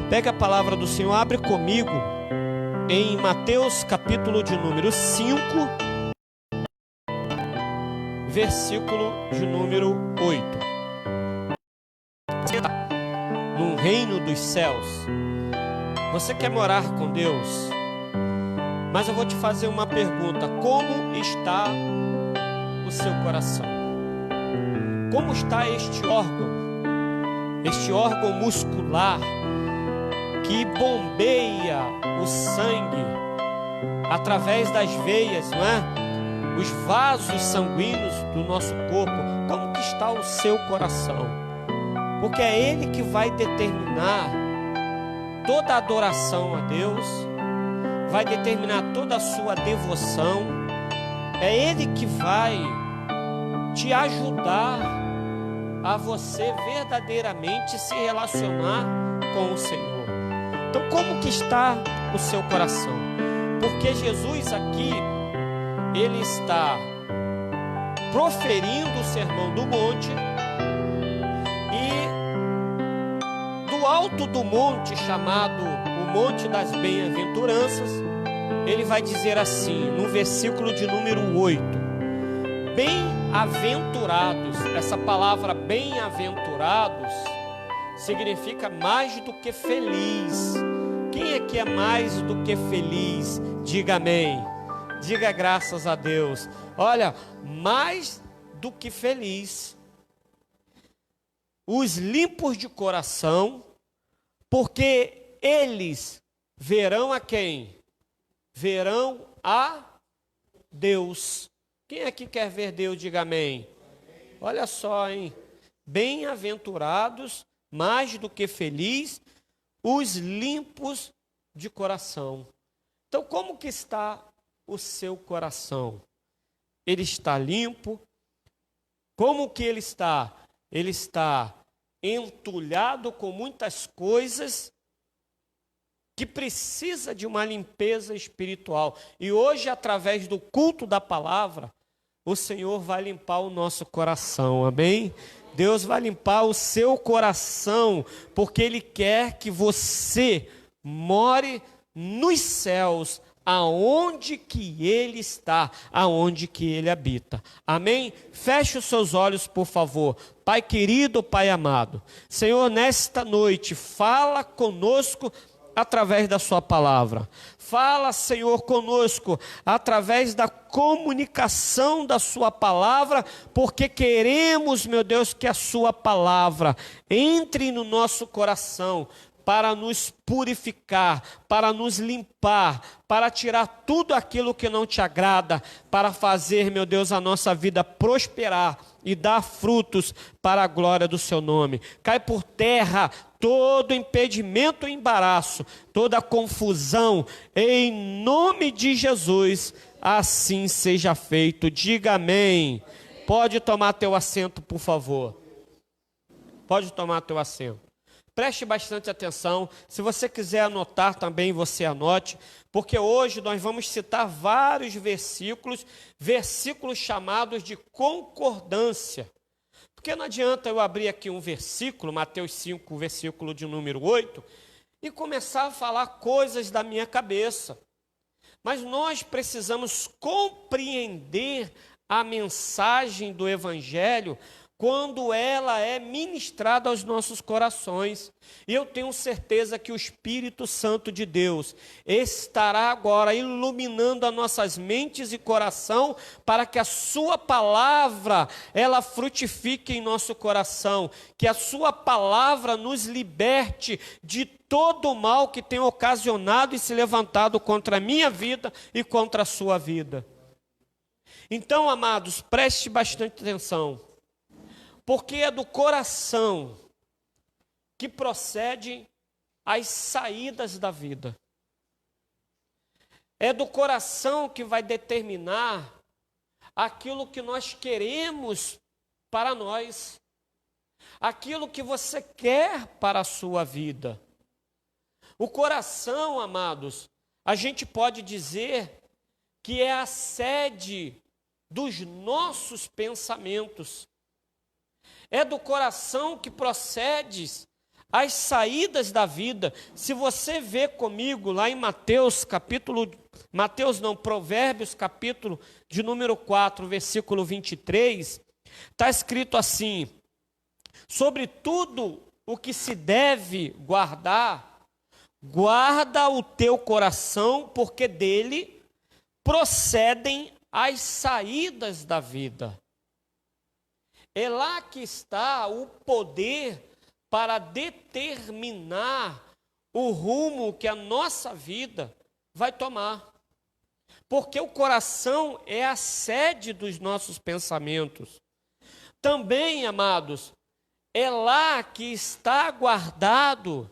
Pega a palavra do Senhor, abre comigo em Mateus capítulo de número 5, versículo de número 8. Você está no reino dos céus. Você quer morar com Deus? Mas eu vou te fazer uma pergunta: como está o seu coração? Como está este órgão muscular que bombeia o sangue através das veias, não é? Os vasos sanguíneos do nosso corpo? Como que está o seu coração? Porque é Ele que vai determinar toda a adoração a Deus, vai determinar toda a sua devoção. É Ele que vai te ajudar a você verdadeiramente se relacionar com o Senhor. Então, como que está o seu coração? Porque Jesus aqui, Ele está proferindo o Sermão do Monte, e do alto do monte, chamado o Monte das Bem-aventuranças, Ele vai dizer assim, no versículo de número 8: bem-aventurados. Essa palavra bem-aventurados significa mais do que feliz. Quem é que é mais do que feliz? Diga amém. Diga graças a Deus. Olha, mais do que feliz. Os limpos de coração, porque eles verão a quem? Verão a Deus. Quem aqui quer ver Deus? Diga amém. Olha só, hein? Bem-aventurados, mais do que feliz, os limpos de coração. Então, como que está o seu coração? Ele está limpo? Como que ele está? Ele está entulhado com muitas coisas que precisa de uma limpeza espiritual. E hoje, através do culto da palavra, o Senhor vai limpar o nosso coração, amém? Deus vai limpar o seu coração, porque Ele quer que você more nos céus, aonde que Ele está, aonde que Ele habita, amém? Feche os seus olhos, por favor. Pai querido, Pai amado, Senhor, nesta noite, fala conosco através da sua palavra. Fala, Senhor, conosco através da comunicação da sua palavra, porque queremos, meu Deus, que a sua palavra entre no nosso coração para nos purificar, para nos limpar, para tirar tudo aquilo que não te agrada, para fazer, meu Deus, a nossa vida prosperar e dar frutos para a glória do seu nome. Cai por terra todo impedimento e embaraço, toda confusão, em nome de Jesus, assim seja feito. Diga amém. Pode tomar teu assento, por favor. Pode tomar teu assento. Preste bastante atenção. Se você quiser anotar também, você anote, porque hoje nós vamos citar vários versículos chamados de concordância. Porque não adianta eu abrir aqui um versículo, Mateus 5, versículo de número 8, e começar a falar coisas da minha cabeça. Mas nós precisamos compreender a mensagem do Evangelho quando ela é ministrada aos nossos corações. E eu tenho certeza que o Espírito Santo de Deus estará agora iluminando as nossas mentes e coração para que a sua palavra, ela frutifique em nosso coração, que a sua palavra nos liberte de todo o mal que tem ocasionado e se levantado contra a minha vida e contra a sua vida. Então, amados, preste bastante atenção, porque é do coração que procedem as saídas da vida. É do coração que vai determinar aquilo que nós queremos para nós, aquilo que você quer para a sua vida. O coração, amados, a gente pode dizer que é a sede dos nossos pensamentos. É do coração que procede as saídas da vida. Se você vê comigo lá em Provérbios capítulo de número 4, versículo 23, está escrito assim: sobre tudo o que se deve guardar, guarda o teu coração, porque dele procedem as saídas da vida. É lá que está o poder para determinar o rumo que a nossa vida vai tomar. Porque o coração é a sede dos nossos pensamentos. Também, amados, é lá que está guardado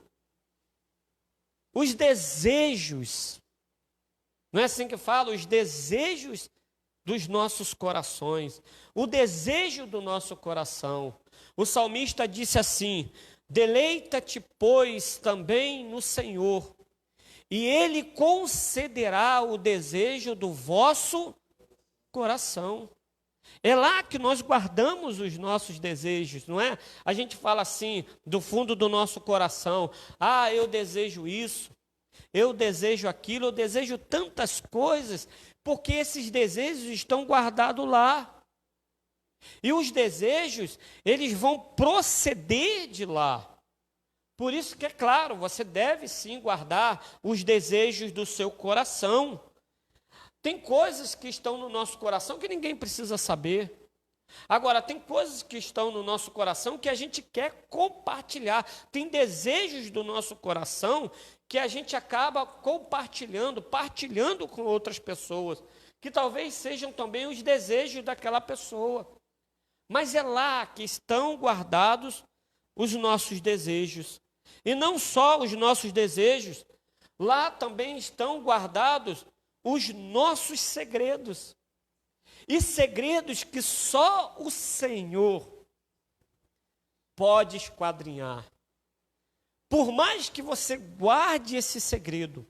os desejos. Não é assim que fala? Os desejos dos nossos corações. O desejo do nosso coração. O salmista disse assim: deleita-te, pois, também no Senhor, e Ele concederá o desejo do vosso coração. É lá que nós guardamos os nossos desejos, não é? A gente fala assim, do fundo do nosso coração: ah, eu desejo isso, eu desejo aquilo, eu desejo tantas coisas, porque esses desejos estão guardados lá. E os desejos, eles vão proceder de lá. Por isso que é claro, você deve sim guardar os desejos do seu coração. Tem coisas que estão no nosso coração que ninguém precisa saber. Agora, tem coisas que estão no nosso coração que a gente quer compartilhar. Tem desejos do nosso coração que a gente acaba compartilhando, partilhando com outras pessoas, que talvez sejam também os desejos daquela pessoa. Mas é lá que estão guardados os nossos desejos. E não só os nossos desejos, lá também estão guardados os nossos segredos. E segredos que só o Senhor pode esquadrinhar. Por mais que você guarde esse segredo,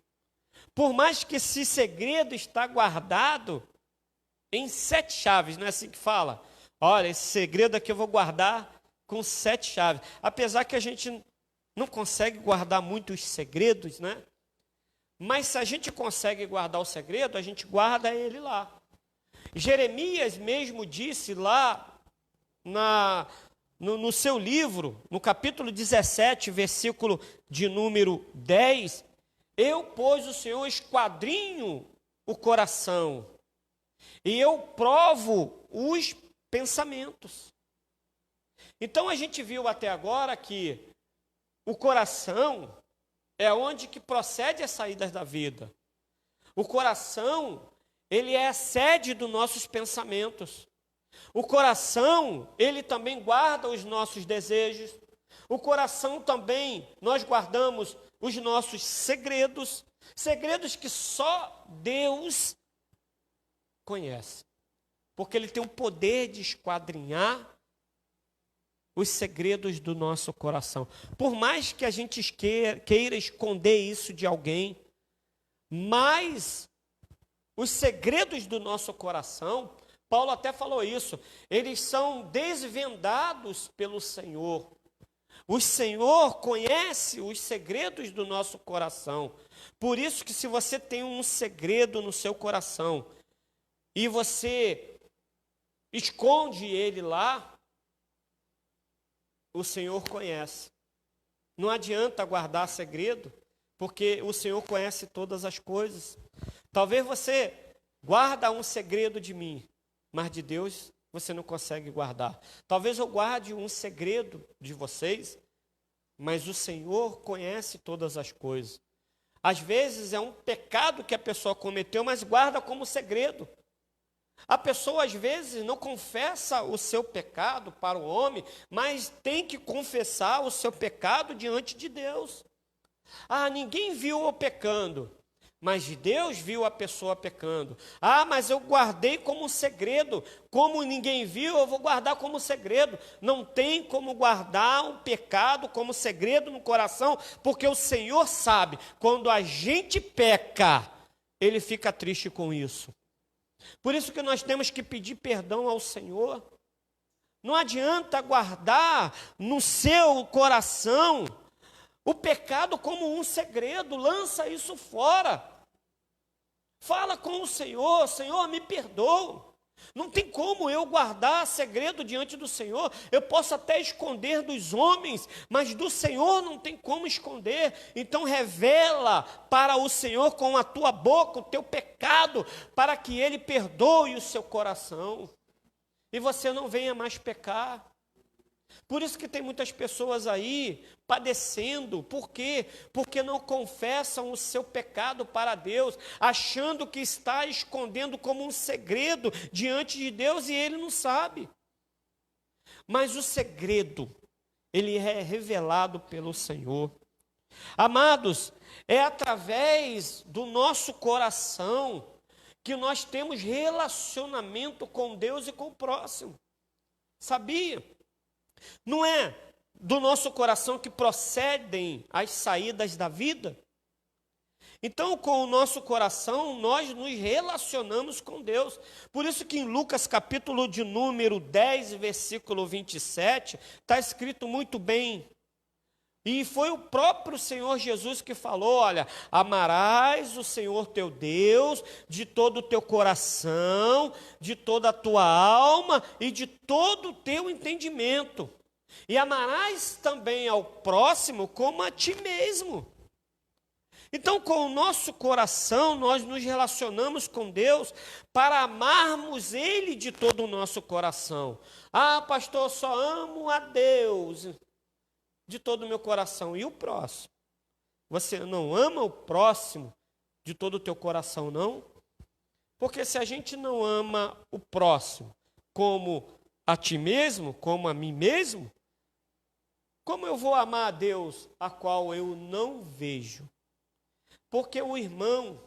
por mais que esse segredo está guardado em 7 chaves, não é assim que fala? Olha, esse segredo aqui eu vou guardar com 7 chaves. Apesar que a gente não consegue guardar muitos segredos, né? Mas se a gente consegue guardar o segredo, a gente guarda ele lá. Jeremias mesmo disse lá no seu livro, no capítulo 17, versículo de número 10, eu, pois, o Senhor, esquadrinho o coração, e eu provo os pensamentos. Então a gente viu até agora que o coração é onde que procede as saídas da vida. O coração, ele é a sede dos nossos pensamentos. O coração, ele também guarda os nossos desejos. O coração também, nós guardamos os nossos segredos. Segredos que só Deus conhece. Porque Ele tem o poder de esquadrinhar os segredos do nosso coração. Por mais que a gente queira esconder isso de alguém, mas os segredos do nosso coração, Paulo até falou isso, eles são desvendados pelo Senhor. O Senhor conhece os segredos do nosso coração. Por isso que se você tem um segredo no seu coração e você esconde ele lá, o Senhor conhece. Não adianta guardar segredo, porque o Senhor conhece todas as coisas. Talvez você guarda um segredo de mim, mas de Deus você não consegue guardar. Talvez eu guarde um segredo de vocês, mas o Senhor conhece todas as coisas. Às vezes é um pecado que a pessoa cometeu, mas guarda como segredo. A pessoa, às vezes, não confessa o seu pecado para o homem, mas tem que confessar o seu pecado diante de Deus. Ah, ninguém viu eu pecando, mas Deus viu a pessoa pecando. Ah, mas eu guardei como segredo. Como ninguém viu, eu vou guardar como segredo. Não tem como guardar um pecado como segredo no coração, porque o Senhor sabe, quando a gente peca, Ele fica triste com isso. Por isso que nós temos que pedir perdão ao Senhor. Não adianta guardar no seu coração o pecado como um segredo, lança isso fora. Fala com o Senhor: Senhor, me perdoa. Não tem como eu guardar segredo diante do Senhor. Eu posso até esconder dos homens, mas do Senhor não tem como esconder. Então revela para o Senhor com a tua boca o teu pecado, para que Ele perdoe o seu coração e você não venha mais pecar. Por isso que tem muitas pessoas aí padecendo. Por quê? Porque não confessam o seu pecado para Deus, achando que está escondendo como um segredo diante de Deus e Ele não sabe. Mas o segredo, ele é revelado pelo Senhor. Amados, é através do nosso coração que nós temos relacionamento com Deus e com o próximo. Sabia? Não é do nosso coração que procedem as saídas da vida? Então, com o nosso coração, nós nos relacionamos com Deus. Por isso que em Lucas capítulo de número 10, versículo 27, está escrito muito bem. E foi o próprio Senhor Jesus que falou: olha, amarás o Senhor teu Deus de todo o teu coração, de toda a tua alma e de todo o teu entendimento. E amarás também ao próximo como a ti mesmo. Então, com o nosso coração, nós nos relacionamos com Deus para amarmos Ele de todo o nosso coração. Ah, pastor, eu só amo a Deus de todo o meu coração. E o próximo? Você não ama o próximo de todo o teu coração, não? Porque se a gente não ama o próximo como a ti mesmo, como a mim mesmo, como eu vou amar a Deus a qual eu não vejo? Porque o irmão,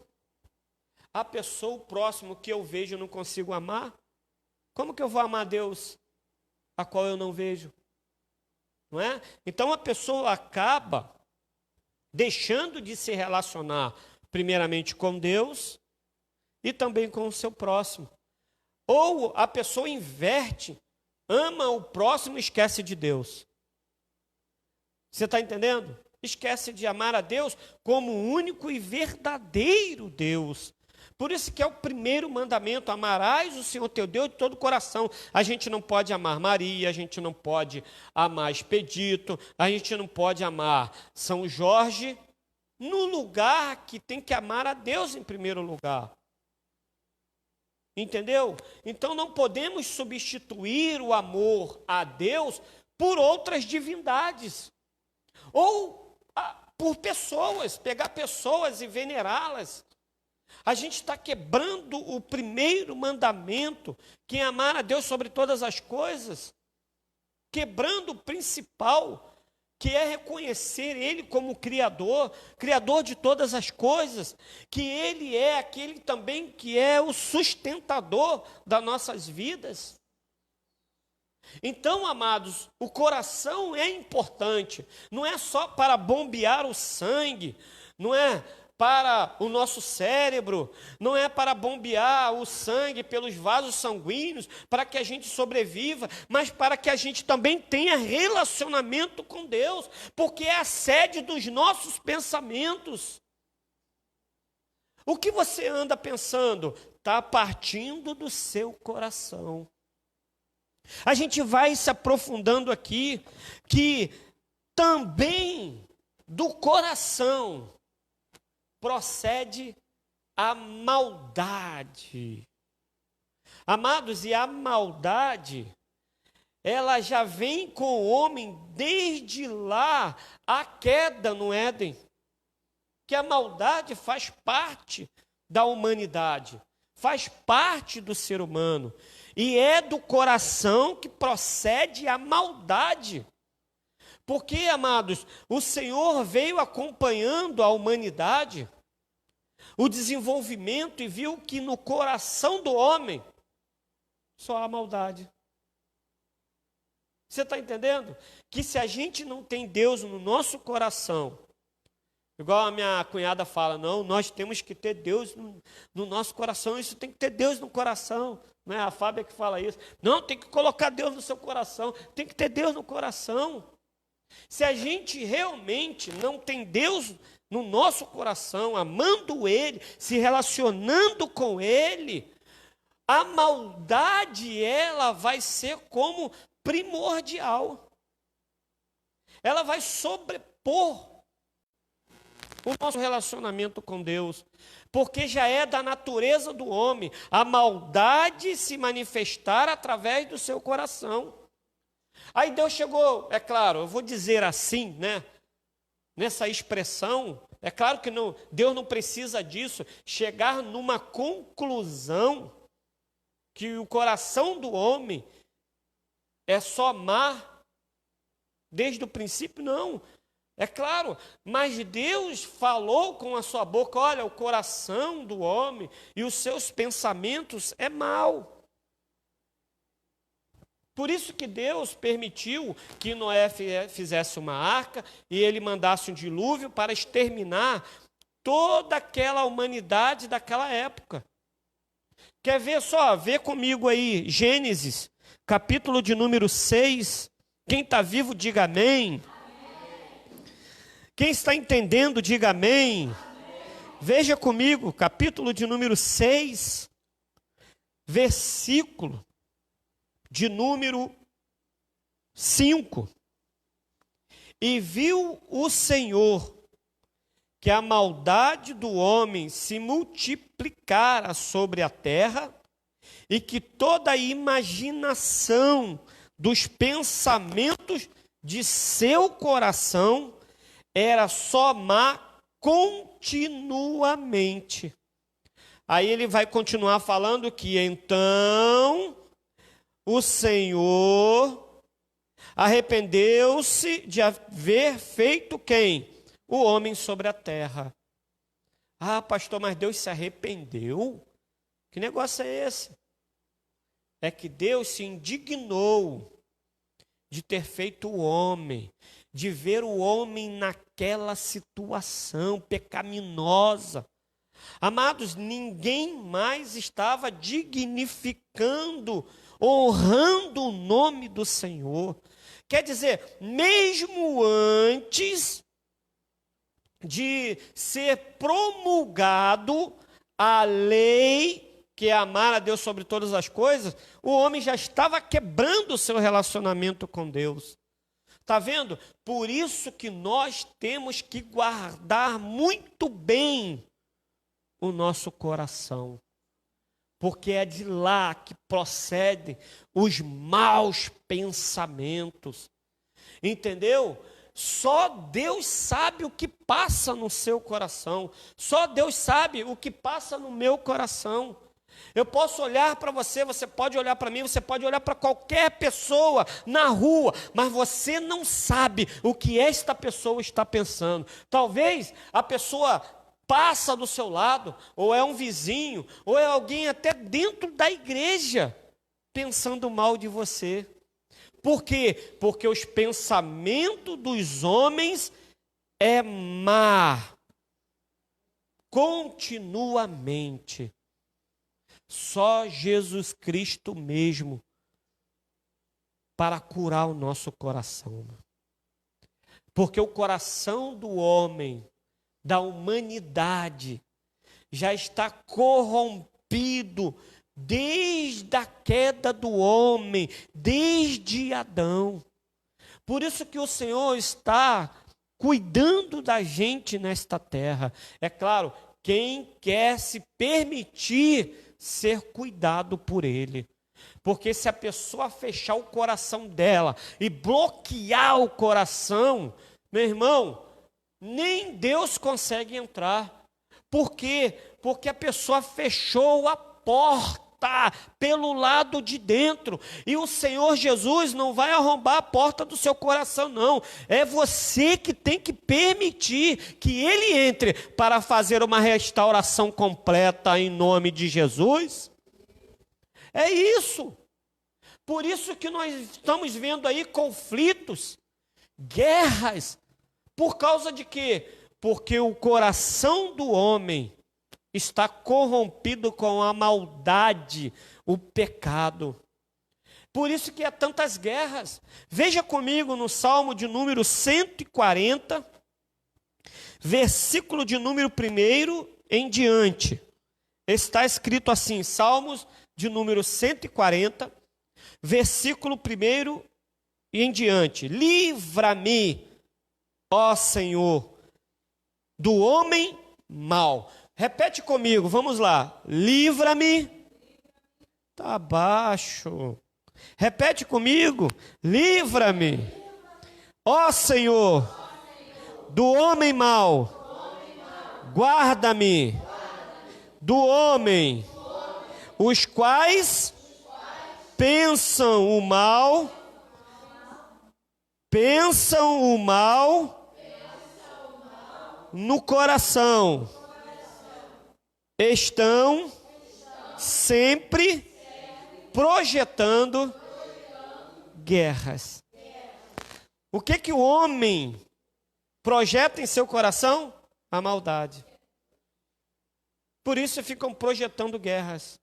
a pessoa, o próximo que eu vejo eu não consigo amar, como que eu vou amar a Deus a qual eu não vejo? Não é? Então a pessoa acaba deixando de se relacionar primeiramente com Deus e também com o seu próximo. Ou a pessoa inverte, ama o próximo e esquece de Deus. Você está entendendo? Esquece de amar a Deus como o único e verdadeiro Deus. Por isso que é o primeiro mandamento: amarás o Senhor teu Deus de todo o coração. A gente não pode amar Maria, a gente não pode amar Expedito, a gente não pode amar São Jorge, no lugar que tem que amar a Deus em primeiro lugar. Entendeu? Então não podemos substituir o amor a Deus por outras divindades. Ou por pessoas, pegar pessoas e venerá-las. A gente está quebrando o primeiro mandamento, que é amar a Deus sobre todas as coisas. Quebrando o principal, que é reconhecer Ele como Criador, Criador de todas as coisas, que Ele é aquele também que é o sustentador das nossas vidas. Então, amados, o coração é importante, não é só para bombear o sangue, não é para o nosso cérebro, não é para bombear o sangue pelos vasos sanguíneos, para que a gente sobreviva, mas para que a gente também tenha relacionamento com Deus, porque é a sede dos nossos pensamentos. O que você anda pensando está partindo do seu coração. A gente vai se aprofundando aqui, que também do coração procede a maldade. Amados, e a maldade, ela já vem com o homem desde lá, a queda no Éden. Que a maldade faz parte da humanidade, faz parte do ser humano. E é do coração que procede a maldade. Porque, amados, o Senhor veio acompanhando a humanidade, o desenvolvimento, e viu que no coração do homem só há maldade. Você está entendendo? Que se a gente não tem Deus no nosso coração, igual a minha cunhada fala, não, nós temos que ter Deus no nosso coração, isso tem que ter Deus no coração. Não é a Fábia que fala isso. Não, tem que colocar Deus no seu coração, tem que ter Deus no coração. Se a gente realmente não tem Deus no nosso coração, amando Ele, se relacionando com Ele, a maldade, ela vai ser como primordial. Ela vai sobrepor o nosso relacionamento com Deus, porque já é da natureza do homem a maldade se manifestar através do seu coração. Aí Deus chegou, é claro, eu vou dizer assim, né? Nessa expressão, é claro que não, Deus não precisa disso, chegar numa conclusão que o coração do homem é só má desde o princípio, não. É claro, mas Deus falou com a sua boca, olha, o coração do homem e os seus pensamentos é mau. Por isso que Deus permitiu que Noé fizesse uma arca e ele mandasse um dilúvio para exterminar toda aquela humanidade daquela época. Quer ver só? Vê comigo aí, Gênesis, capítulo de número 6. Quem está vivo, diga amém. Quem está entendendo, diga amém. Veja comigo, capítulo de número 6, versículo de número 5. E viu o Senhor que a maldade do homem se multiplicara sobre a terra e que toda a imaginação dos pensamentos de seu coração era só má continuamente. Aí ele vai continuar falando que então o Senhor arrependeu-se de haver feito quem? O homem sobre a terra. Ah, pastor, mas Deus se arrependeu? Que negócio é esse? É que Deus se indignou de ter feito o homem, de ver o homem naquela situação pecaminosa. Amados, ninguém mais estava dignificando, honrando o nome do Senhor. Quer dizer, mesmo antes de ser promulgado a lei, que é amar a Deus sobre todas as coisas, o homem já estava quebrando o seu relacionamento com Deus. Está vendo? Por isso que nós temos que guardar muito bem o nosso coração, porque é de lá que procedem os maus pensamentos, entendeu? Só Deus sabe o que passa no seu coração, só Deus sabe o que passa no meu coração. Eu posso olhar para você, você pode olhar para mim, você pode olhar para qualquer pessoa na rua, mas você não sabe o que esta pessoa está pensando. Talvez a pessoa passa do seu lado, ou é um vizinho, ou é alguém até dentro da igreja, pensando mal de você. Por quê? Porque os pensamentos dos homens é má, continuamente. Só Jesus Cristo mesmo para curar o nosso coração. Porque o coração do homem, da humanidade, já está corrompido desde a queda do homem, desde Adão. Por isso que o Senhor está cuidando da gente nesta terra. É claro, quem quer se permitir ser cuidado por Ele. Porque se a pessoa fechar o coração dela e bloquear o coração, meu irmão, nem Deus consegue entrar. Por quê? Porque a pessoa fechou a porta pelo lado de dentro. E o Senhor Jesus não vai arrombar a porta do seu coração, não. É você que tem que permitir que Ele entre para fazer uma restauração completa em nome de Jesus. É isso. Por isso que nós estamos vendo aí conflitos, guerras. Por causa de quê? Porque o coração do homem está corrompido com a maldade, o pecado. Por isso que há tantas guerras. Veja comigo no Salmo de número 140, versículo de número 1 em diante. Está escrito assim, Salmos de número 140, versículo 1 e em diante. Livra-me, ó Senhor, do homem mau. Repete comigo, vamos lá. Livra-me. Está abaixo. Repete comigo. Livra-me, ó Senhor, do homem mau. Guarda-me do homem, os quais pensam o mal, no coração, estão sempre projetando guerras. O que o homem projeta em seu coração? A maldade. Por isso ficam projetando guerras,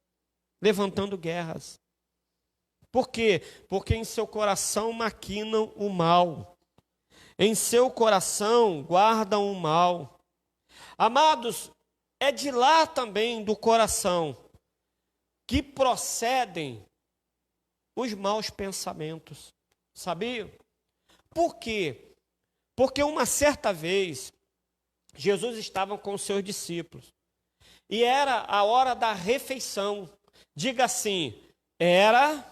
levantando guerras. Por quê? Porque em seu coração maquinam o mal. Em seu coração guardam o mal. Amados, é de lá também do coração que procedem os maus pensamentos. Sabia? Por quê? Porque uma certa vez Jesus estava com os seus discípulos. E era a hora da refeição. Diga assim, era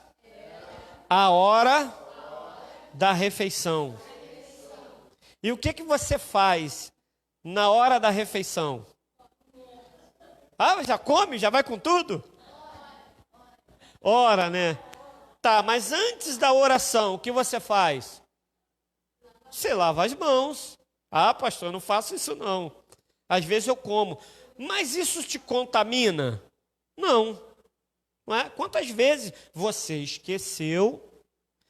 a hora da refeição. E o que você faz na hora da refeição? Ah, já come? Já vai com tudo? Ora, né? Tá, mas antes da oração, o que você faz? Você lava as mãos. Ah, pastor, eu não faço isso não. Às vezes eu como. Mas isso te contamina? Não. Não é? Quantas vezes você esqueceu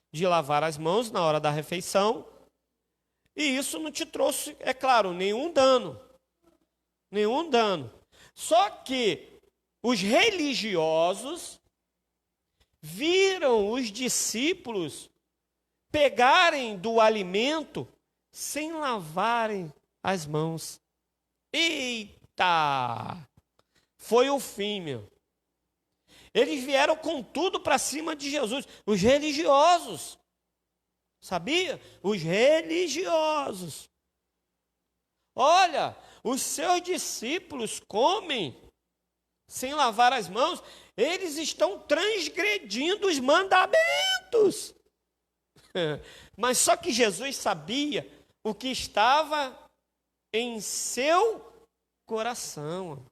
de lavar as mãos na hora da refeição e isso não te trouxe, é claro, nenhum dano. Nenhum dano. Só que os religiosos viram os discípulos pegarem do alimento sem lavarem as mãos. Eita! Foi o fim, meu. Eles vieram com tudo para cima de Jesus. Os religiosos. Sabia? Os religiosos. Olha, os seus discípulos comem sem lavar as mãos. Eles estão transgredindo os mandamentos. Mas só que Jesus sabia o que estava em seu coração.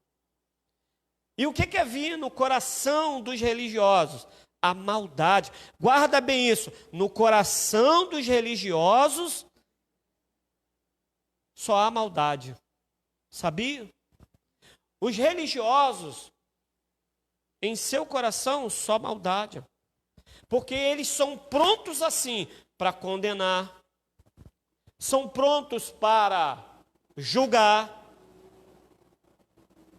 E o que havia no coração dos religiosos? A maldade. Guarda bem isso. No coração dos religiosos só há maldade. Sabia? Os religiosos, em seu coração, só maldade. Porque eles são prontos assim para condenar. São prontos para julgar.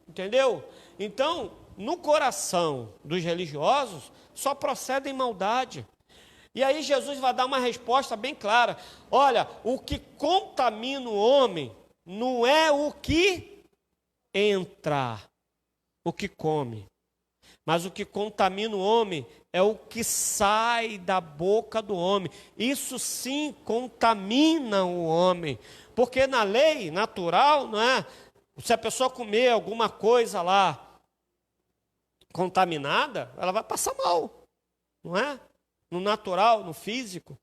Entendeu? Então, no coração dos religiosos, só procedem maldade. E aí Jesus vai dar uma resposta bem clara. Olha, o que contamina o homem não é o que entra, o que come. Mas o que contamina o homem é o que sai da boca do homem. Isso sim contamina o homem. Porque na lei natural, não é? Se a pessoa comer alguma coisa lá contaminada, ela vai passar mal, não é? No natural, no físico,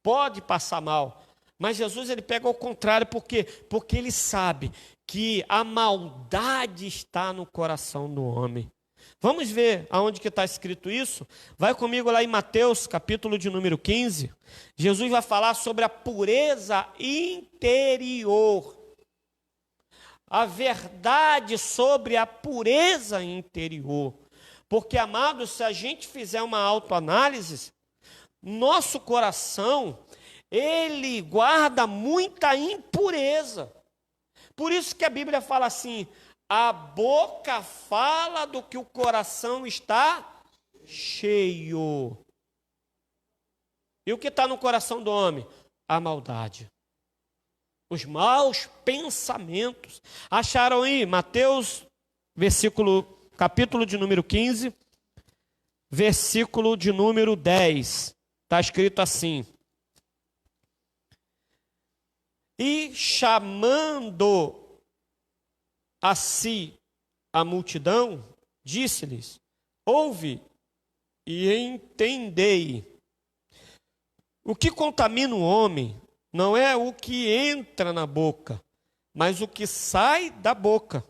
pode passar mal. Mas Jesus, ele pega ao contrário, por quê? Porque ele sabe que a maldade está no coração do homem. Vamos ver aonde que está escrito isso? Vai comigo lá em Mateus, capítulo de número 15. Jesus vai falar sobre a pureza interior. A verdade sobre a pureza interior. Porque, amados, se a gente fizer uma autoanálise, nosso coração, ele guarda muita impureza. Por isso que a Bíblia fala assim, a boca fala do que o coração está cheio. E o que está no coração do homem? A maldade. Os pensamentos. Acharam aí? Mateus, capítulo de número 15, versículo de número 10. Está escrito assim: e chamando a si a multidão, disse-lhes: ouve e entendei. O que contamina o homem não é o que entra na boca, mas o que sai da boca.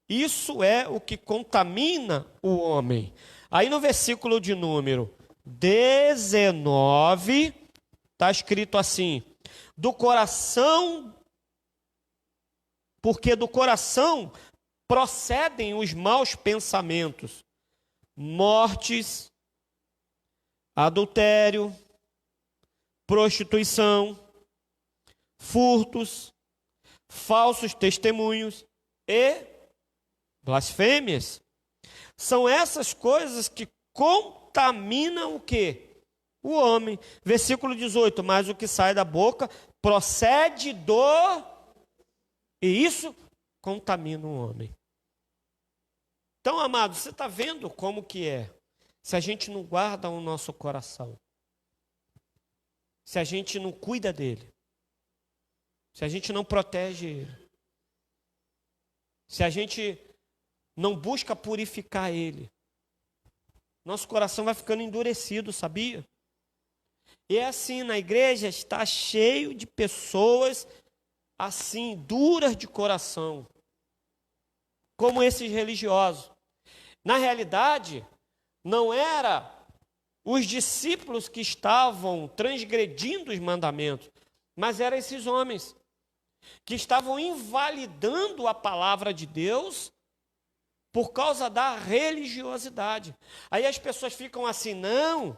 Isso é o que contamina o homem. Aí no versículo de número 19, está escrito assim: do coração, porque do coração procedem os maus pensamentos, mortes, adultério, prostituição, furtos, falsos testemunhos e blasfêmias. São essas coisas que contaminam o quê? O homem. Versículo 18, mas o que sai da boca procede do... E isso contamina o homem. Então, amado, você está vendo como que é? Se a gente não guarda o nosso coração, se a gente não cuida dele, se a gente não protege ele, se a gente não busca purificar ele, nosso coração vai ficando endurecido, sabia? E é assim, na igreja está cheio de pessoas assim, duras de coração, como esses religiosos. Na realidade, não era os discípulos que estavam transgredindo os mandamentos, mas eram esses homens que estavam invalidando a palavra de Deus por causa da religiosidade. Aí as pessoas ficam assim: não,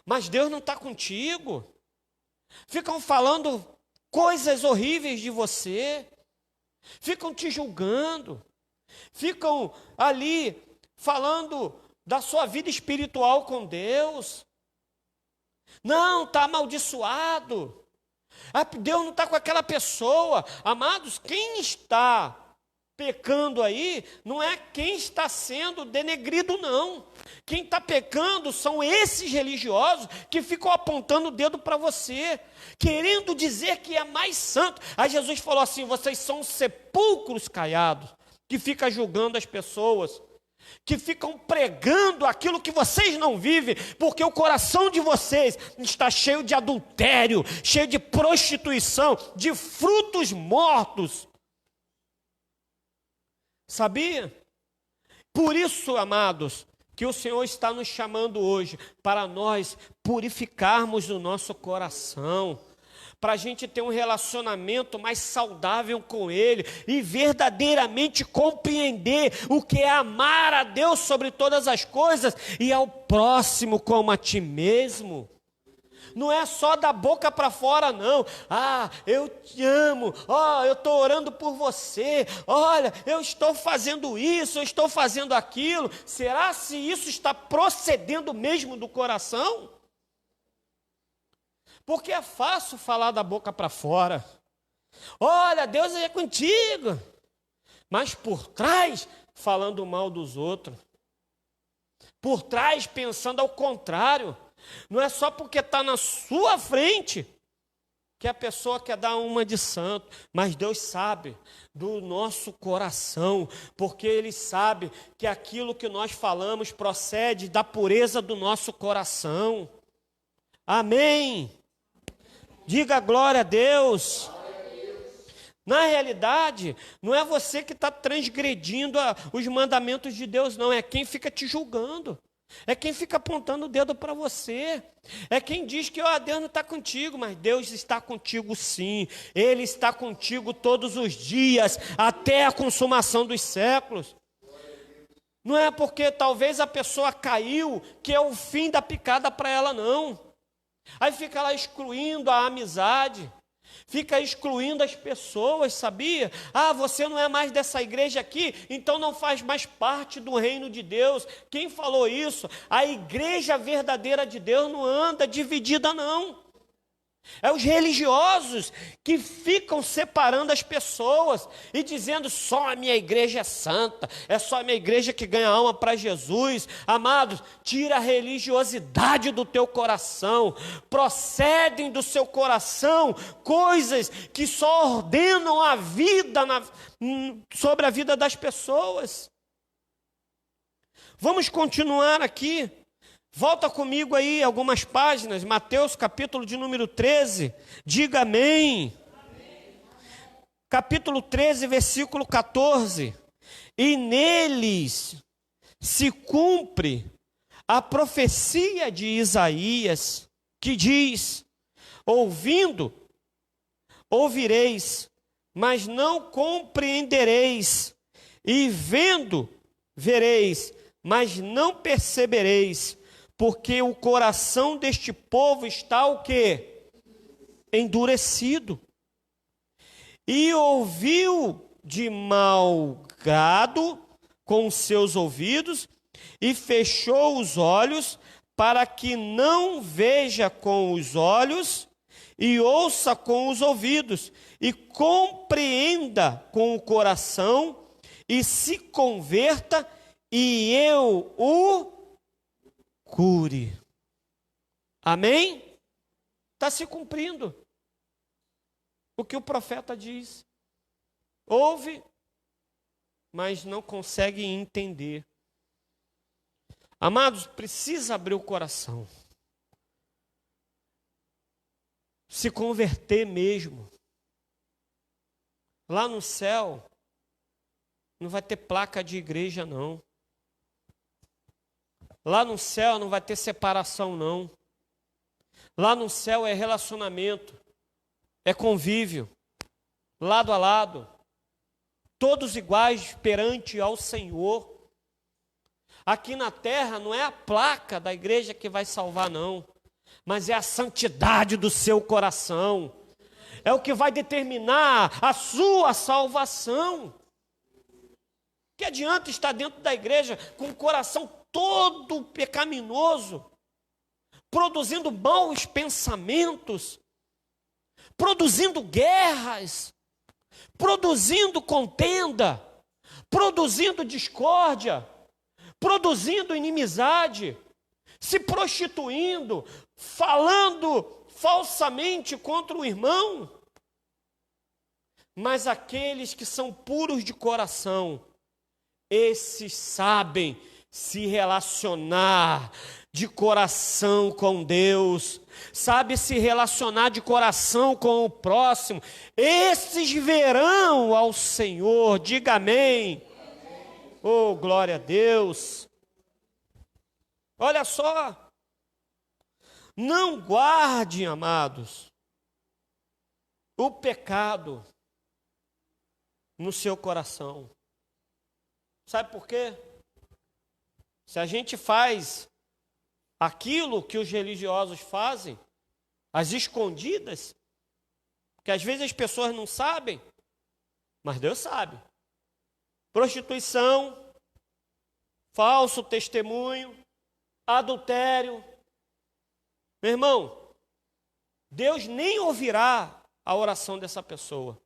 mas Deus não está contigo. Ficam falando coisas horríveis de você, ficam te julgando, ficam ali falando da sua vida espiritual com Deus. Não, está amaldiçoado. Deus não está com aquela pessoa. Amados, quem está pecando aí não é quem está sendo denegrido, não. Quem está pecando são esses religiosos que ficam apontando o dedo para você, querendo dizer que é mais santo. Aí Jesus falou assim: vocês são sepulcros caiados, que ficam julgando as pessoas, que ficam pregando aquilo que vocês não vivem, porque o coração de vocês está cheio de adultério, cheio de prostituição, de frutos mortos. Sabia? Por isso, amados, que o Senhor está nos chamando hoje para nós purificarmos o nosso coração, para a gente ter um relacionamento mais saudável com Ele e verdadeiramente compreender o que é amar a Deus sobre todas as coisas e ao próximo como a ti mesmo. Não é só da boca para fora, não. Ah, eu te amo. Oh, eu estou orando por você. Olha, eu estou fazendo isso, eu estou fazendo aquilo. Será se isso está procedendo mesmo do coração? Porque é fácil falar da boca para fora. Olha, Deus é contigo. Mas por trás, falando mal dos outros. Por trás, pensando ao contrário. Não é só porque está na sua frente que a pessoa quer dar uma de santo, mas Deus sabe do nosso coração, porque Ele sabe que aquilo que nós falamos procede da pureza do nosso coração. Amém? Diga glória a Deus. Na realidade, não é você que está transgredindo os mandamentos de Deus, não, é quem fica te julgando. É quem fica apontando o dedo para você. É quem diz que Deus não está contigo, mas Deus está contigo sim. Ele está contigo todos os dias, até a consumação dos séculos. Não é porque talvez a pessoa caiu que é o fim da picada para ela, não. Aí fica lá excluindo a amizade, Fica excluindo as pessoas, sabia? Ah, você não é mais dessa igreja aqui, então não faz mais parte do reino de Deus. Quem falou isso? A igreja verdadeira de Deus não anda dividida, não. É os religiosos que ficam separando as pessoas e dizendo só a minha igreja é santa, é só a minha igreja que ganha alma para Jesus. Amados, tira a religiosidade do teu coração, procedem do seu coração coisas que só ordenam a vida sobre a vida das pessoas. Vamos continuar aqui. Volta comigo aí algumas páginas, Mateus capítulo de número 13, diga amém. Amém. Capítulo 13, versículo 14. E neles se cumpre a profecia de Isaías, que diz: ouvindo, ouvireis, mas não compreendereis, e vendo, vereis, mas não percebereis. Porque o coração deste povo está o quê? Endurecido. E ouviu de mau grado com os seus ouvidos e fechou os olhos para que não veja com os olhos e ouça com os ouvidos e compreenda com o coração e se converta e eu o cure. Amém? Está se cumprindo o que o profeta diz. Ouve, mas não consegue entender. Amados, precisa abrir o coração. Se converter mesmo. Lá no céu, não vai ter placa de igreja, não. Lá no céu não vai ter separação, não. Lá no céu é relacionamento, é convívio, lado a lado, todos iguais perante ao Senhor. Aqui na terra não é a placa da igreja que vai salvar, não, mas é a santidade do seu coração, é o que vai determinar a sua salvação. Que adianta estar dentro da igreja com o coração todo pecaminoso, produzindo maus pensamentos, produzindo guerras, produzindo contenda, produzindo discórdia, produzindo inimizade, se prostituindo, falando falsamente contra o irmão. Mas aqueles que são puros de coração, esses sabem se relacionar de coração com Deus, sabe se relacionar de coração com o próximo. Esses verão ao Senhor, diga amém. Oh, glória a Deus. Olha só, não guarde, amados, o pecado no seu coração. Sabe por quê? Se a gente faz aquilo que os religiosos fazem, as escondidas, que às vezes as pessoas não sabem, mas Deus sabe. Prostituição, falso testemunho, adultério. Meu irmão, Deus nem ouvirá a oração dessa pessoa.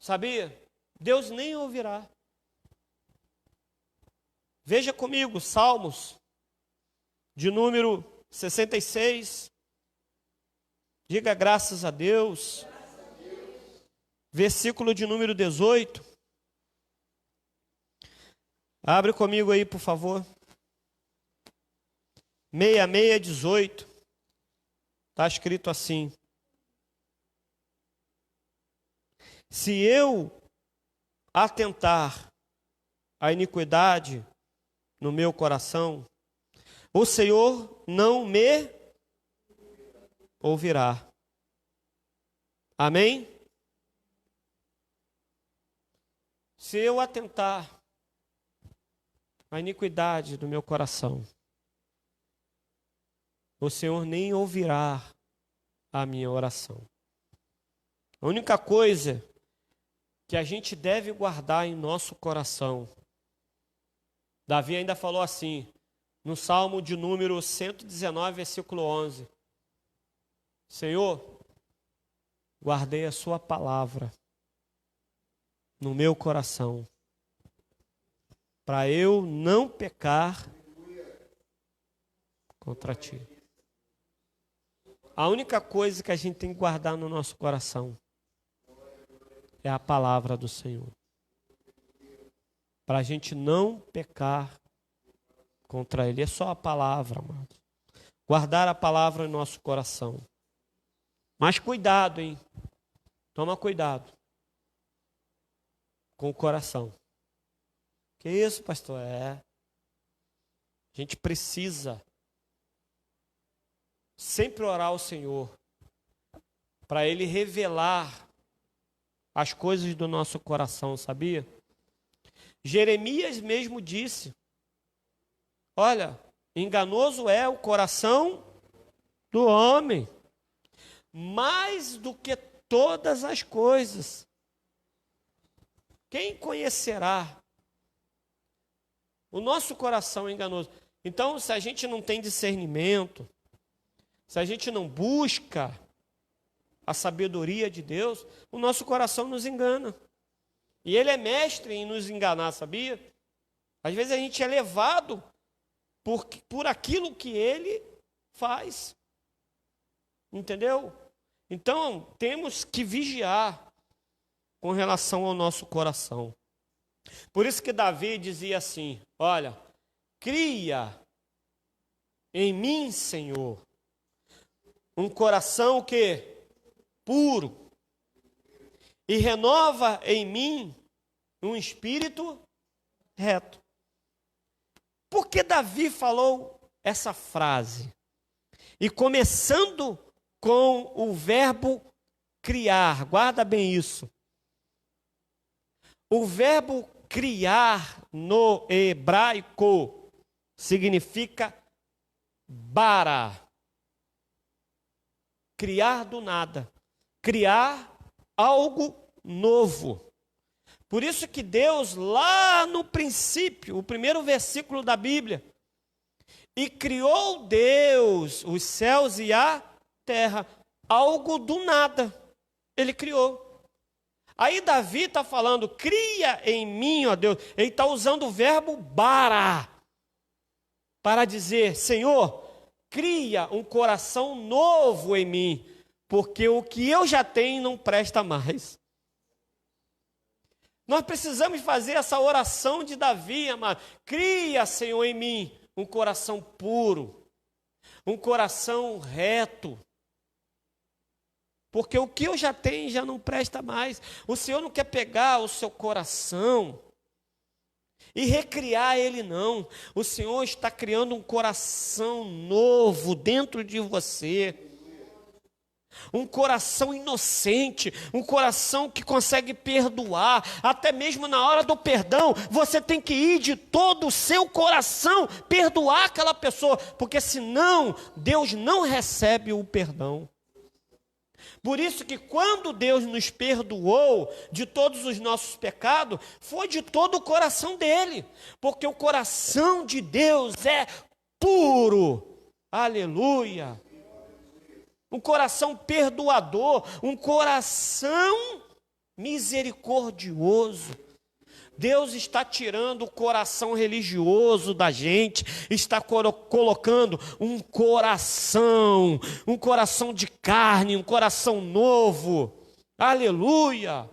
Sabia? Deus nem ouvirá. Veja comigo, Salmos, de número 66. Diga graças a Deus. Versículo de número 18. Abre comigo aí, por favor. 66:18. Está escrito assim: se eu atentar à iniquidade no meu coração, o Senhor não me ouvirá. Amém? Se eu atentar à iniquidade do meu coração, o Senhor nem ouvirá a minha oração. A única coisa que a gente deve guardar em nosso coração. Davi ainda falou assim, no Salmo de número 119, versículo 11. Senhor, guardei a sua palavra no meu coração, para eu não pecar contra ti. A única coisa que a gente tem que guardar no nosso coração é a palavra do Senhor. Para a gente não pecar contra Ele. É só a palavra, amado. Guardar a palavra em nosso coração. Mas cuidado, hein? Toma cuidado com o coração. Que isso, pastor? A gente precisa sempre orar ao Senhor para Ele revelar as coisas do nosso coração, sabia? Jeremias mesmo disse, olha, enganoso é o coração do homem, mais do que todas as coisas. Quem conhecerá? O nosso coração é enganoso. Então, se a gente não tem discernimento, se a gente não busca a sabedoria de Deus, o nosso coração nos engana. E Ele é mestre em nos enganar, sabia? Às vezes a gente é levado por aquilo que Ele faz. Entendeu? Então, temos que vigiar com relação ao nosso coração. Por isso que Davi dizia assim, olha, cria em mim, Senhor, um coração que puro, e renova em mim um espírito reto. Por que Davi falou essa frase? E começando com o verbo criar, guarda bem isso. O verbo criar no hebraico significa bara. Criar do nada. Criar algo novo. Por isso que Deus, lá no princípio, o primeiro versículo da Bíblia, e criou Deus os céus e a terra, algo do nada, Ele criou. Aí Davi está falando, cria em mim, ó Deus, ele está usando o verbo bara, para dizer, Senhor, cria um coração novo em mim, porque o que eu já tenho não presta mais. Nós precisamos fazer essa oração de Davi, amado. Cria, Senhor, em mim um coração puro, um coração reto. Porque o que eu já tenho já não presta mais. O Senhor não quer pegar o seu coração e recriar ele, não. O Senhor está criando um coração novo dentro de você. Um coração inocente, um coração que consegue perdoar, até mesmo na hora do perdão, você tem que ir de todo o seu coração, perdoar aquela pessoa, porque senão Deus não recebe o perdão. Por isso que quando Deus nos perdoou de todos os nossos pecados, foi de todo o coração dele, porque o coração de Deus é puro, aleluia. Um coração perdoador, um coração misericordioso. Deus está tirando o coração religioso da gente, está colocando um coração de carne, um coração novo. Aleluia!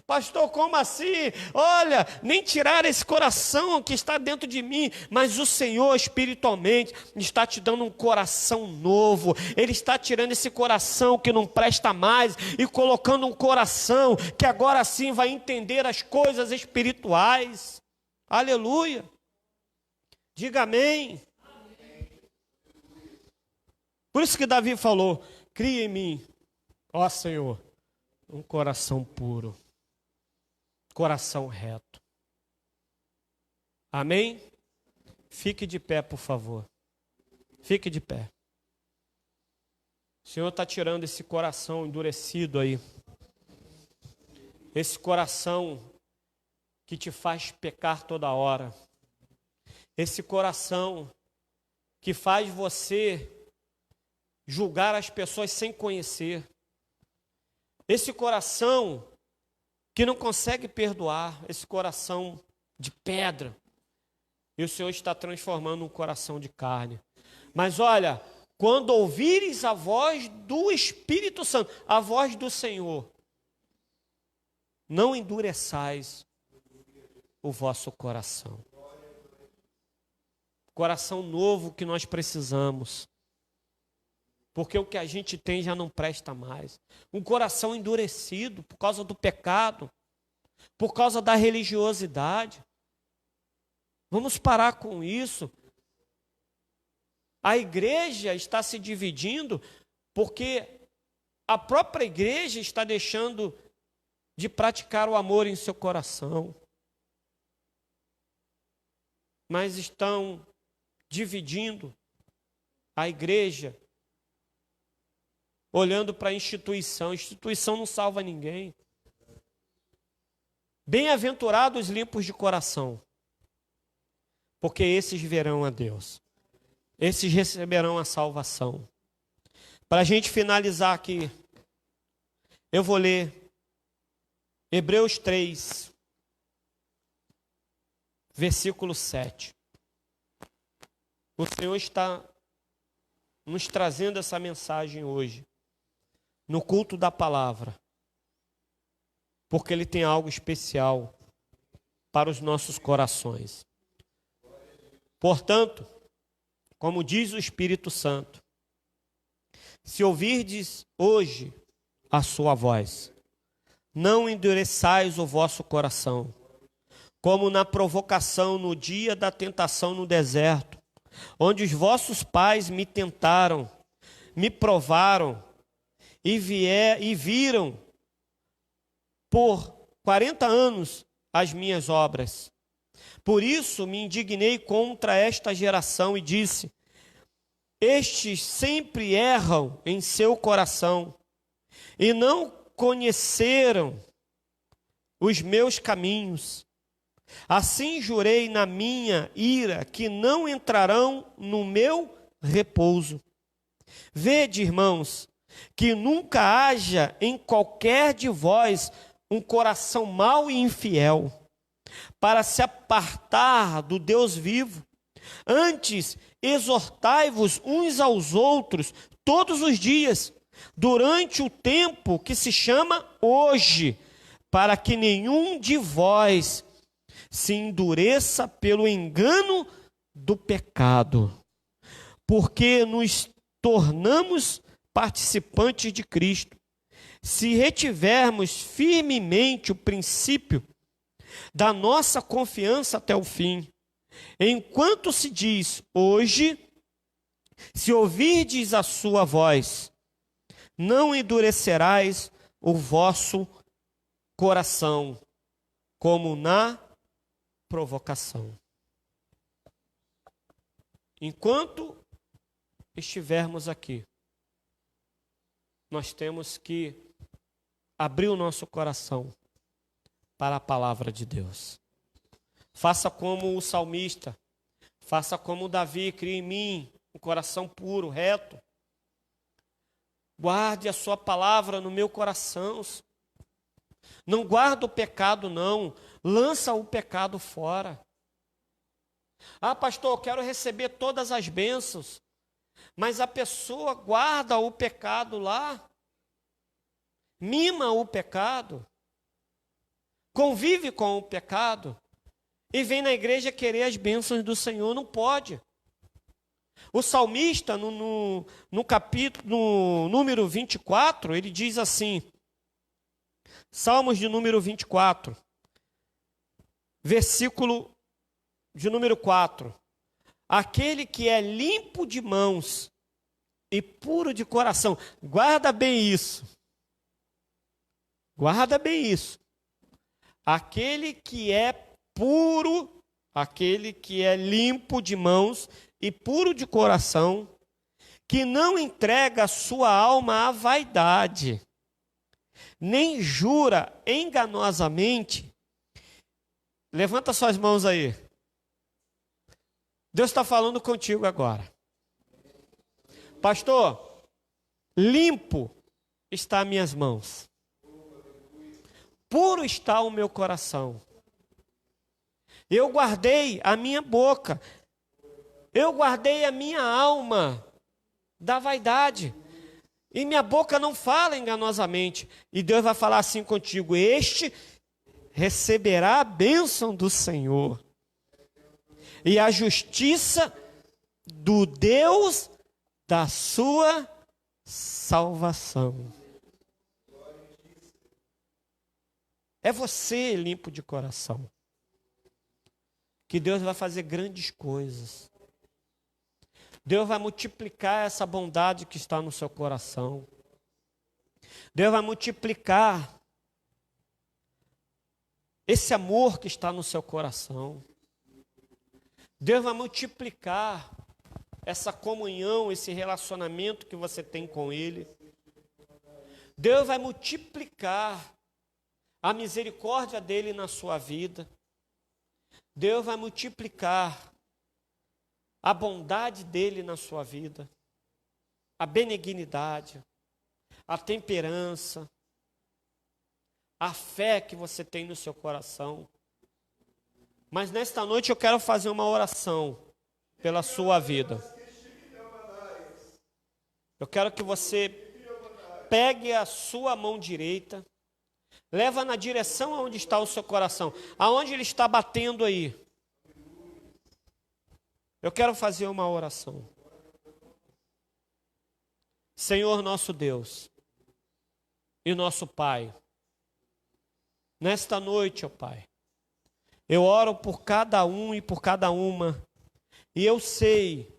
Pastor, como assim? Olha, nem tirar esse coração que está dentro de mim, mas o Senhor espiritualmente está te dando um coração novo. Ele está tirando esse coração que não presta mais e colocando um coração que agora sim vai entender as coisas espirituais. Aleluia! Diga amém. Por isso que Davi falou, cria em mim, ó Senhor, um coração puro. Coração reto. Amém? Fique de pé, por favor. Fique de pé. O Senhor está tirando esse coração endurecido aí. esse coração que te faz pecar toda hora, esse coração que faz você julgar as pessoas sem conhecer, esse coração que não consegue perdoar, esse coração de pedra, e o Senhor está transformando um coração de carne. Mas olha, quando ouvires a voz do Espírito Santo, a voz do Senhor, não endureçais o vosso coração. Coração novo que nós precisamos. Porque o que a gente tem já não presta mais. Um coração endurecido por causa do pecado, por causa da religiosidade. Vamos parar com isso. A igreja está se dividindo porque a própria igreja está deixando de praticar o amor em seu coração. Mas estão dividindo a igreja, olhando para a instituição. A instituição não salva ninguém. Bem-aventurados os limpos de coração, porque esses verão a Deus. Esses receberão a salvação. Para a gente finalizar aqui, eu vou ler Hebreus 3, versículo 7. O Senhor está nos trazendo essa mensagem hoje, no culto da palavra, porque Ele tem algo especial para os nossos corações. Portanto, como diz o Espírito Santo, se ouvirdes hoje a sua voz, não endureçais o vosso coração, como na provocação no dia da tentação no deserto, onde os vossos pais me tentaram, me provaram e viram por 40 anos as minhas obras. Por isso me indignei contra esta geração e disse: estes sempre erram em seu coração e não conheceram os meus caminhos. Assim jurei na minha ira que não entrarão no meu repouso. Vede, irmãos, que nunca haja em qualquer de vós um coração mau e infiel, para se apartar do Deus vivo. Antes, exortai-vos uns aos outros todos os dias, durante o tempo que se chama hoje, para que nenhum de vós se endureça pelo engano do pecado, porque nos tornamos participantes de Cristo, se retivermos firmemente o princípio da nossa confiança até o fim. Enquanto se diz hoje, se ouvirdes a sua voz, não endurecerás o vosso coração, como na provocação. Enquanto estivermos aqui, nós temos que abrir o nosso coração para a palavra de Deus. Faça como o salmista, faça como Davi, crie em mim um coração puro, reto. Guarde a sua palavra no meu coração. Não guarda o pecado, não. Lança o pecado fora. Ah, pastor, eu quero receber todas as bênçãos. Mas a pessoa guarda o pecado lá. Mima o pecado. Convive com o pecado. E vem na igreja querer as bênçãos do Senhor. Não pode. O salmista, no capítulo, no número 24, ele diz assim, Salmos de número 24, versículo de número 4. Aquele que é limpo de mãos e puro de coração. Guarda bem isso. Guarda bem isso. Aquele que é puro, aquele que é limpo de mãos e puro de coração, que não entrega a sua alma à vaidade, nem jura enganosamente. Levanta suas mãos aí. Deus está falando contigo agora. Pastor, limpo está as minhas mãos. Puro está o meu coração. Eu guardei a minha boca. Eu guardei a minha alma da vaidade. E minha boca não fala enganosamente. E Deus vai falar assim contigo: este receberá a bênção do Senhor e a justiça do Deus da sua salvação. É você limpo de coração, que Deus vai fazer grandes coisas. Deus vai multiplicar essa bondade que está no seu coração. Deus vai multiplicar esse amor que está no seu coração. Deus vai multiplicar essa comunhão, esse relacionamento que você tem com Ele. Deus vai multiplicar a misericórdia dEle na sua vida. Deus vai multiplicar a bondade dEle na sua vida, a benignidade, a temperança, a fé que você tem no seu coração. Mas nesta noite eu quero fazer uma oração pela sua vida. Eu quero que você pegue a sua mão direita, leva na direção aonde está o seu coração, aonde ele está batendo aí. Eu quero fazer uma oração. Senhor nosso Deus e nosso Pai, nesta noite, ó Pai, eu oro por cada um e por cada uma, e eu sei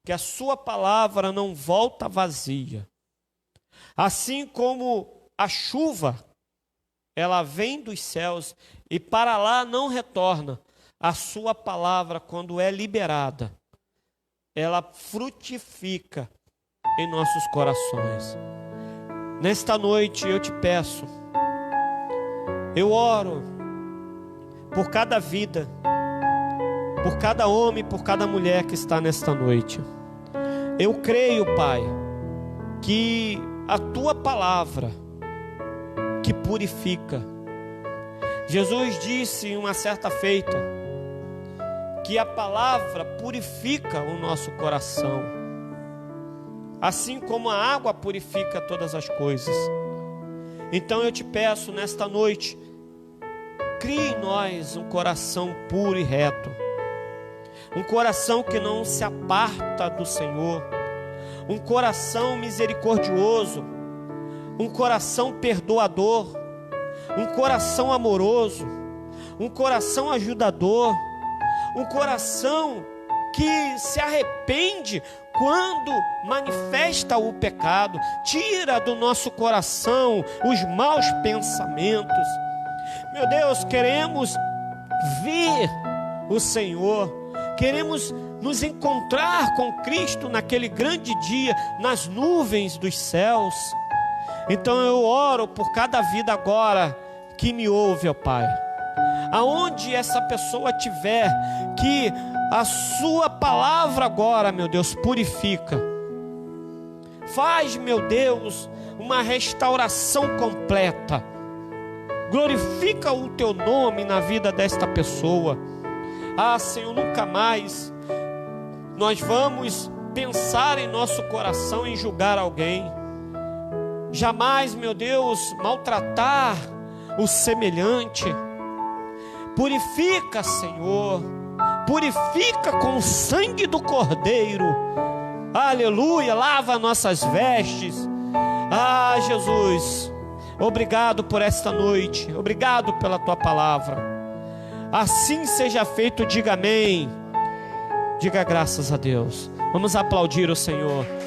que a sua palavra não volta vazia. Assim como a chuva, ela vem dos céus e para lá não retorna, a sua palavra, quando é liberada, ela frutifica em nossos corações. Nesta noite eu te peço, eu oro por cada vida, por cada homem, por cada mulher que está nesta noite. Eu creio, Pai, que a tua palavra que purifica. Jesus disse em uma certa feita que a palavra purifica o nosso coração, assim como a água purifica todas as coisas. Então eu te peço nesta noite, crie em nós um coração puro e reto, um coração que não se aparta do Senhor, um coração misericordioso, um coração perdoador, um coração amoroso, um coração ajudador, um coração que se arrepende quando manifesta o pecado. Tira do nosso coração os maus pensamentos. Meu Deus, queremos ver o Senhor, queremos nos encontrar com Cristo naquele grande dia, nas nuvens dos céus. Então eu oro por cada vida agora que me ouve, ó Pai. Aonde essa pessoa estiver, que a sua palavra agora, meu Deus, purifica. Faz, meu Deus, uma restauração completa. Glorifica o teu nome na vida desta pessoa. Ah, Senhor, nunca mais nós vamos pensar em nosso coração em julgar alguém. Jamais, meu Deus, maltratar o semelhante. Purifica, Senhor, purifica com o sangue do Cordeiro. Aleluia, lava nossas vestes. Ah, Jesus, obrigado por esta noite, obrigado pela tua palavra. Assim seja feito, diga amém, diga graças a Deus. Vamos aplaudir o Senhor.